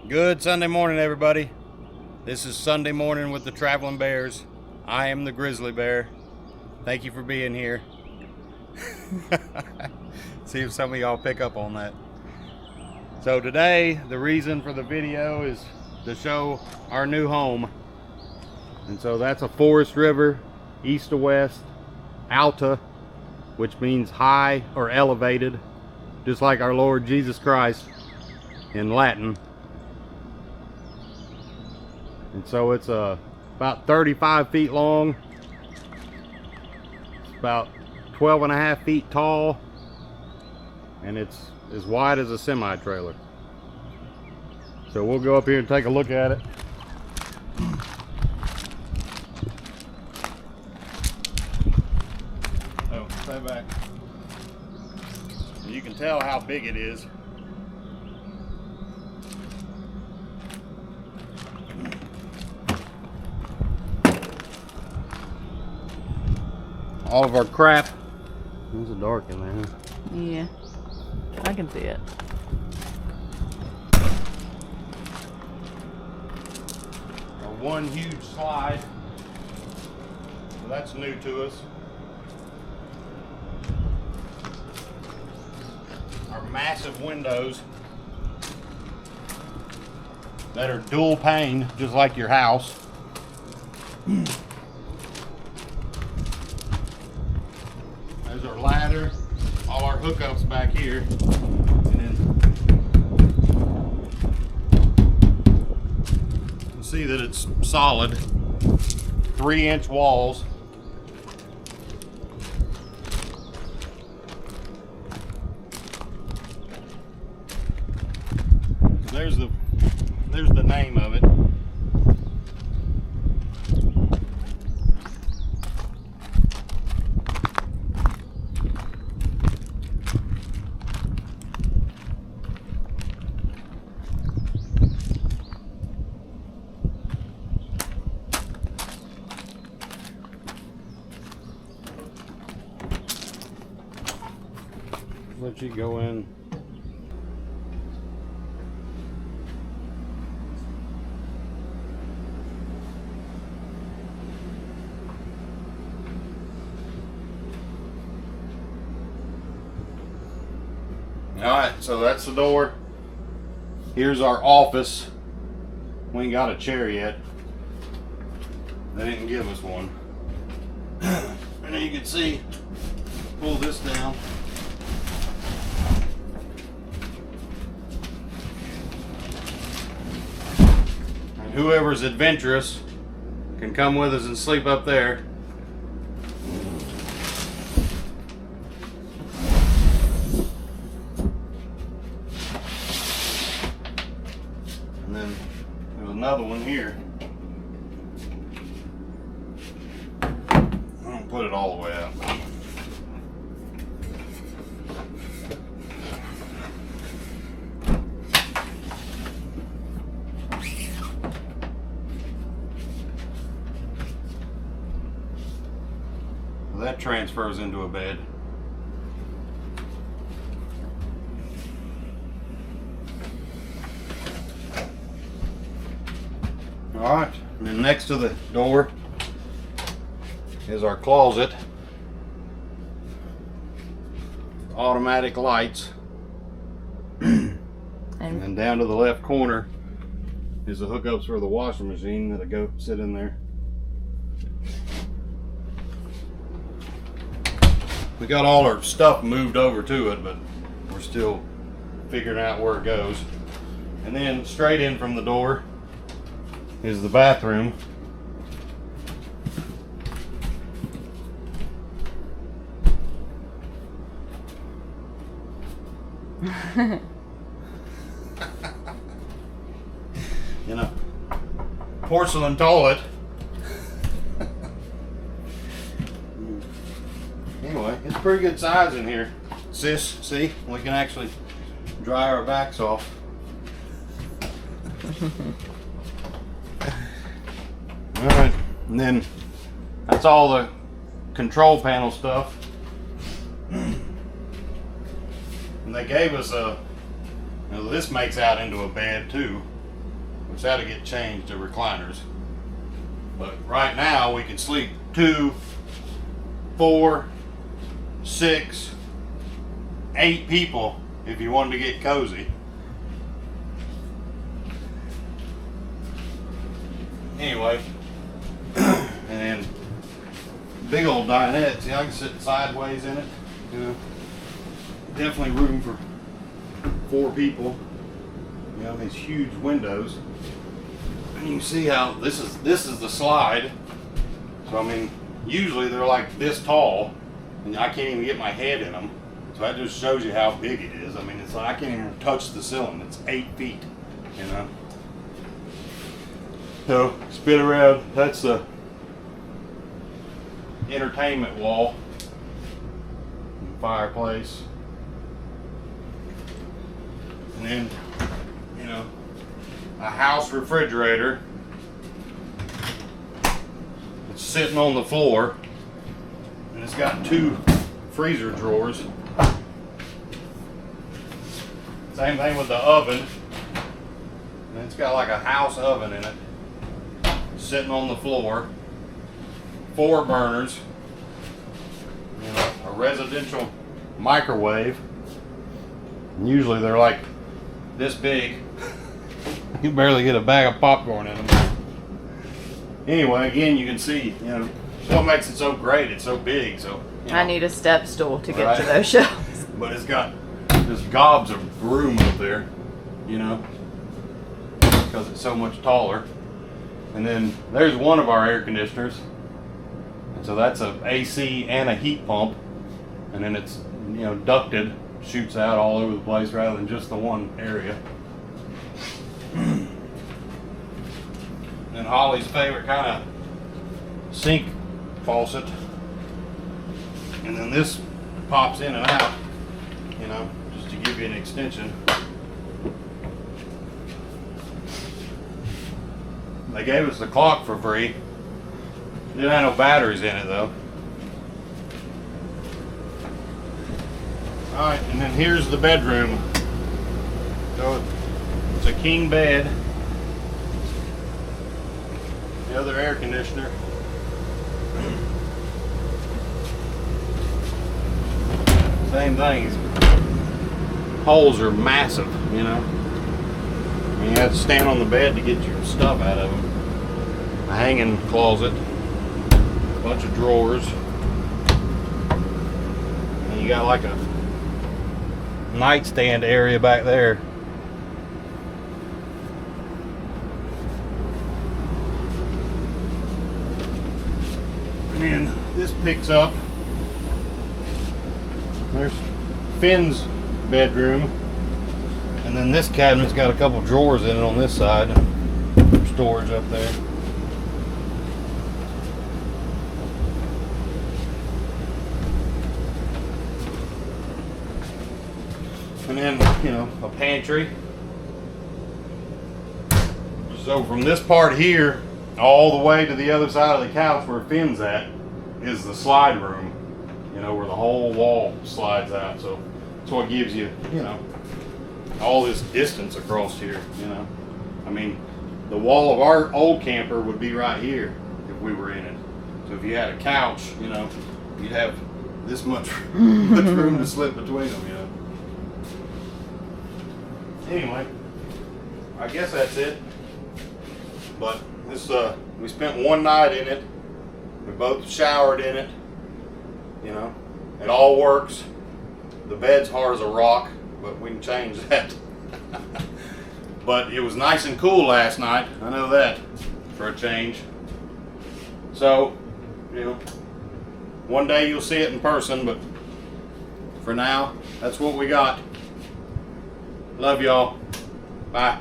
Good Sunday morning, everybody. This is Sunday morning with the Traveling Bears. I am the Grizzly Bear. Thank you for being here. See if some of y'all pick up on that. So today, the reason for the video is to show our new home. And so that's a Forest River, east to west, alta, which means high or elevated, just like our Lord Jesus Christ in Latin. And so it's about 35 feet long. It's about 12 and a half feet tall. And it's as wide as a semi-trailer. So we'll go up here and take a look at it. Oh, stay back. You can tell how big it is. All of our crap. It's dark in there, huh? Yeah, I can see it. Our one huge slide. So that's new to us. Our massive windows that are dual pane, just like your house. There's our ladder, all our hookups back here, and then you see that it's solid, 3-inch walls. There's the name of it. Let you go in. Alright, so that's the door. Here's our office. We ain't got a chair yet. They didn't give us one. And you can see, pull this down. And whoever's adventurous can come with us and sleep up there. And then there's another one here. I don't put it all the way up. That transfers into a bed. Alright, and then next to the door is our closet. Automatic lights. And then down to the left corner is the hookups for the washing machine that'll go sit in there. We got all our stuff moved over to it, but we're still figuring out where it goes. And then straight in from the door is the bathroom. You know, porcelain toilet. Anyway, it's pretty good size in here. Sis, see, we can actually dry our backs off. Alright, and then that's all the control panel stuff. And they gave us a, this makes out into a bed too. which that'll get changed to recliners. But right now we can sleep 2, 4, 6, 8 people if you wanted to get cozy. Anyway, and then big old dinette. See, I can sit sideways in it. You know, definitely room for 4 people. You know, these huge windows, and you can see how this is the slide. So I mean, usually they're like this tall, and I can't even get my head in them. So that just shows you how big it is. I mean, it's like I can't even touch the ceiling. It's 8 feet. You know. So spin around. That's the entertainment wall, fireplace, and then, you know, a house refrigerator. It's sitting on the floor, and it's got 2 freezer drawers. Same thing with the oven, and it's got like a house oven in it, sitting on the floor. 4 burners, you know, a residential microwave. And usually they're like this big. You barely get a bag of popcorn in them. Anyway, again, you can see, you know, what makes it so great. It's so big. So you know, I need a step stool to get right? to those shelves. But it's got just gobs of room up there, you know, because it's so much taller. And then there's one of our air conditioners. So that's a AC and a heat pump, and then it's, you know, ducted, shoots out all over the place rather than just the one area. And Holly's favorite kind of sink faucet, and then this pops in and out, you know, just to give you an extension. They gave us the clock for free. Didn't have no batteries in it though. Alright, and then here's the bedroom. So it's a king bed. The other air conditioner. Same thing. Holes are massive, you know. And you have to stand on the bed to get your stuff out of them. A hanging closet. Bunch of drawers, and you got like a nightstand area back there. And then this picks up. There's Finn's bedroom, and then this cabinet's got a couple drawers in it on this side. Storage up there. And then, you know, a pantry. So from this part here all the way to the other side of the couch where Finn's at is the slide room, you know, where the whole wall slides out. So that's what gives you, you know, all this distance across here, you know. I mean, the wall of our old camper would be right here if we were in it. So if you had a couch, you know, you'd have this much room to slip between them, you know. Anyway, I guess that's it. But this, we spent one night in it. We both showered in it. You know, it all works. The bed's hard as a rock, but we can change that. But it was nice and cool last night. I know that for a change. So, you know, one day you'll see it in person, but for now, that's what we got. Love y'all. Bye.